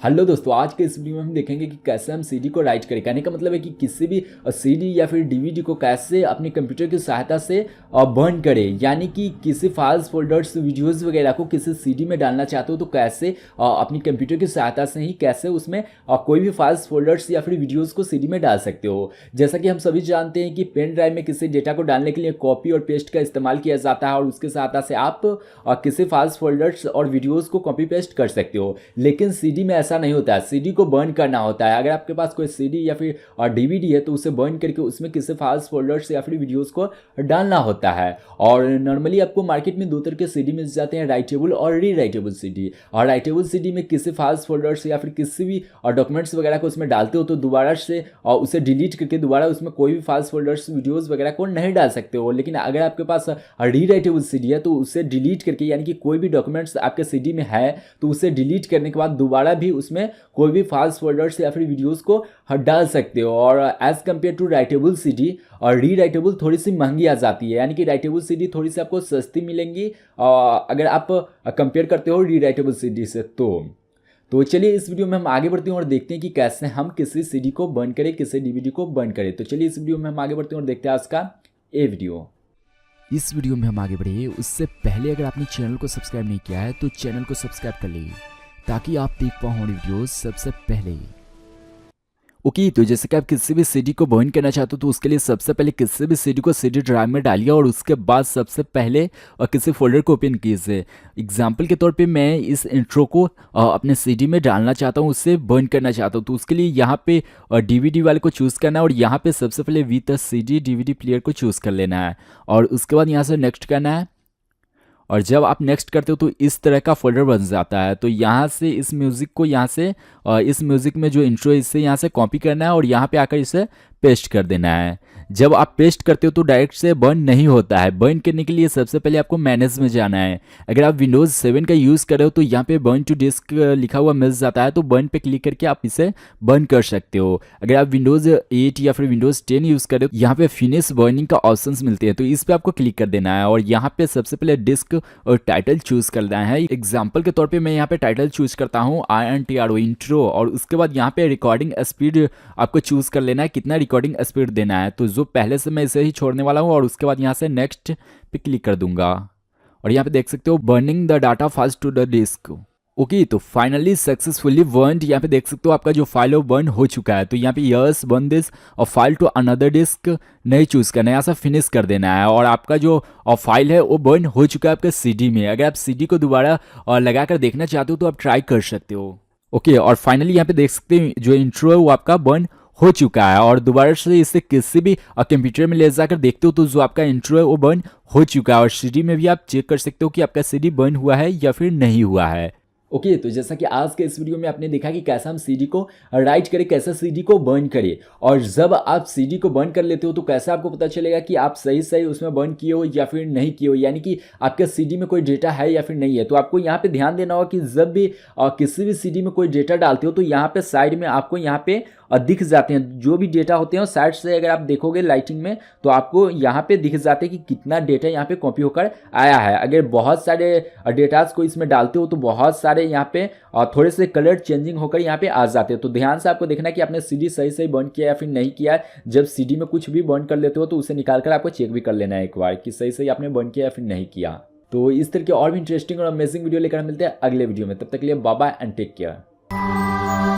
Hello दोस्तों, आज के इस वीडियो में हम देखेंगे कि कैसे हम सीडी को राइट करें। कहने का मतलब है कि किसी भी सीडी या फिर डीवीडी को कैसे अपने कंप्यूटर की सहायता से बर्न करें। यानी कि किसी फाइल्स, फोल्डर्स, वीडियोस वगैरह को किसी सीडी में डालना चाहते हो तो कैसे अपनी कंप्यूटर की सहायता से ही कैसे उसमें कोई भी फाइल्स, फोल्डर्स या फिर वीडियोज़ को सीडी में डाल सकते हो। जैसा कि हम सभी जानते हैं कि पेन ड्राइव में किसी डेटा को डालने के लिए कॉपी और पेस्ट का इस्तेमाल किया जाता है और उसकी सहायता से आप किसी फाइल्स, फोल्डर्स और वीडियोज़ को कॉपी पेस्ट कर सकते हो। लेकिन सीडी में ऐसा नहीं होता है। सीडी को बर्न करना होता है। अगर आपके पास कोई सीडी या फिर डीवीडी है तो उसे बर्न करके उसमें किसी फाइल्स, फोल्डर्स या फिर वीडियोस को डालना होता है। और नॉर्मली आपको मार्केट में दो तरह के सीडी मिल जाते हैं, राइटेबल और री राइटेबल सीडी। और राइटेबल सीडी में किसी फाइल्स, फोल्डर्स या फिर किसी भी डॉक्यूमेंट्स वगैरह को उसमें डालते हो तो दोबारा से उसे डिलीट करके दोबारा उसमें कोई भी फाइल्स, फोल्डर्स, वीडियोज़ वगैरह को नहीं डाल सकते हो। लेकिन अगर आपके पास री राइटेबल सीडी है तो उसे डिलीट करके, यानी कि कोई भी डॉक्यूमेंट्स आपके सीडी में है तो उसे डिलीट करने के बाद दोबारा भी उसमें कोई भी फाइल्स, फोल्डर्स या फिर वीडियोस को डाल सकते हो। और as compare to writable CD और री राइटेबल थोड़ी सी महंगी आ जाती है। यानी कि राइटेबल सीडी थोड़ी सी आपको सस्ती मिलेंगी अगर आप कंपेयर करते हो री राइटेबल सीडी से। तो चलिए इस वीडियो में हम आगे बढ़ते हैं और देखते हैं कि कैसे हम किसी सीडी को बर्न करें, किसी डीवीडी को बर्न करें। तो चलिए इस वीडियो में हम आगे बढ़ते हैं और देखते हैं आज का ये वीडियो। इस वीडियो में हम आगे बढ़े उससे पहले अगर आपने चैनल को सब्सक्राइब नहीं किया है तो चैनल को सब्सक्राइब कर लीजिए ताकि आप देख पाओ हमारी वीडियोस सबसे पहले। ओके, तो जैसे कि आप किसी भी सीडी को बर्न करना चाहते हो तो उसके लिए सबसे पहले किसी भी सीडी को सीडी ड्राइव में डालिए और उसके बाद सबसे पहले किसी फोल्डर को ओपन कीजिए। एग्जाम्पल के तौर पे मैं इस इंट्रो को अपने सीडी में डालना चाहता हूँ, उससे बर्न करना चाहता हूँ। तो उसके लिए यहाँ पे डीवीडी वाले को चूज़ करना है और यहाँ पे सबसे पहले with the CD DVD player को चूज़ कर लेना है और उसके बाद यहाँ से नेक्स्ट करना है। और जब आप नेक्स्ट करते हो तो इस तरह का फोल्डर बन जाता है। तो यहाँ से इस म्यूज़िक को यहाँ से इस म्यूज़िक में जो इंट्रो है इससे यहाँ से कॉपी करना है और यहाँ पे आकर इसे पेस्ट कर देना है। जब आप पेस्ट करते हो तो डायरेक्ट से बर्न नहीं होता है। बर्न करने के लिए सबसे पहले आपको मैनेज में जाना है। अगर आप विंडोज़ 7 का यूज़ कर रहे हो तो यहाँ पे बर्न टू डिस्क लिखा हुआ मिल जाता है, तो बर्न पे क्लिक करके आप इसे बर्न कर सकते हो। अगर आप विंडोज़ 8 या फिर विंडोज़ 10 यूज़ कर रहे हो यहाँ पे फिनिश बर्निंग का ऑप्शंस मिलते हैं, तो इस पर आपको क्लिक कर देना है और यहाँ पे सबसे पहले डिस्क और टाइटल चूज़ करना है। एग्जाम्पल के तौर पर मैं यहाँ पे टाइटल चूज़ करता हूँ INTRO इंट्रो, और उसके बाद यहाँ पे रिकॉर्डिंग स्पीड आपको चूज़ कर लेना है, कितना रिकॉर्डिंग स्पीड देना है। तो जो पहले से मैं इसे ही छोड़ने वाला हूँ और उसके बाद यहाँ से नेक्स्ट पे क्लिक कर दूंगा और यहाँ पे देख सकते हो burning the data fast to the disc. Okay, तो फाइनली सक्सेसफुली बर्न्ड। यहाँ पे देख सकते हो आपका जो फाइल है वो बर्न हो चुका है। तो यहाँ पे यस बर्न दिस और फाइल टू अनदर डिस्क नहीं चूज़ करना है, यहाँ से फिनिश कर देना है और आपका जो फाइल है वो बर्न हो चुका है आपका सीडी में। अगर आप सीडी को दोबारा लगा कर देखना चाहते हो तो आप ट्राई कर सकते हो। ओके, और फाइनली यहाँ पे देख सकते हैं जो इंट्रो है वो आपका बर्न हो चुका है और दोबारा से इसे किसी भी कंप्यूटर में ले जाकर देखते हो तो जो आपका इंट्रो है वो बर्न हो चुका है। और सीडी में भी आप चेक कर सकते हो कि आपका सीडी बर्न हुआ है या फिर नहीं हुआ है। ओके, तो जैसा कि आज के इस वीडियो में आपने देखा कि कैसे हम सीडी को राइट करें, कैसे सीडी को बर्न करें। और जब आप सीडी को बर्न कर लेते हो तो कैसे आपको पता चलेगा कि आप सही उसमें बर्न किए हो या फिर नहीं किए हो, यानी कि आपके सीडी में कोई डेटा है या फिर नहीं है। तो आपको यहाँ पे ध्यान देना होगा कि जब भी किसी भी सीडी में कोई डेटा डालते हो तो यहाँ पे साइड में आपको यहाँ पे दिख जाते हैं जो भी डेटा होते हैं। साइड से अगर आप देखोगे लाइटिंग में तो आपको यहाँ पे दिख जाते हैं कि कितना डेटा यहाँ पे कॉपी होकर आया है। अगर बहुत सारे डेटास को इसमें डालते हो तो बहुत सारे यहाँ पे थोड़े से कलर चेंजिंग होकर यहाँ पे आ जाते हैं। तो ध्यान से आपको देखना है कि आपने सीडी सही बर्न किया या फिर नहीं किया। जब सीडी में कुछ भी बर्न कर लेते हो तो उसे निकाल कर आपको चेक भी कर लेना है एक बार कि सही आपने बर्न किया या फिर नहीं किया। तो इस तरह के और भी इंटरेस्टिंग और अमेजिंग वीडियो लेकर हम मिलते हैं अगले वीडियो में। तब तक के लिए bye bye and take care.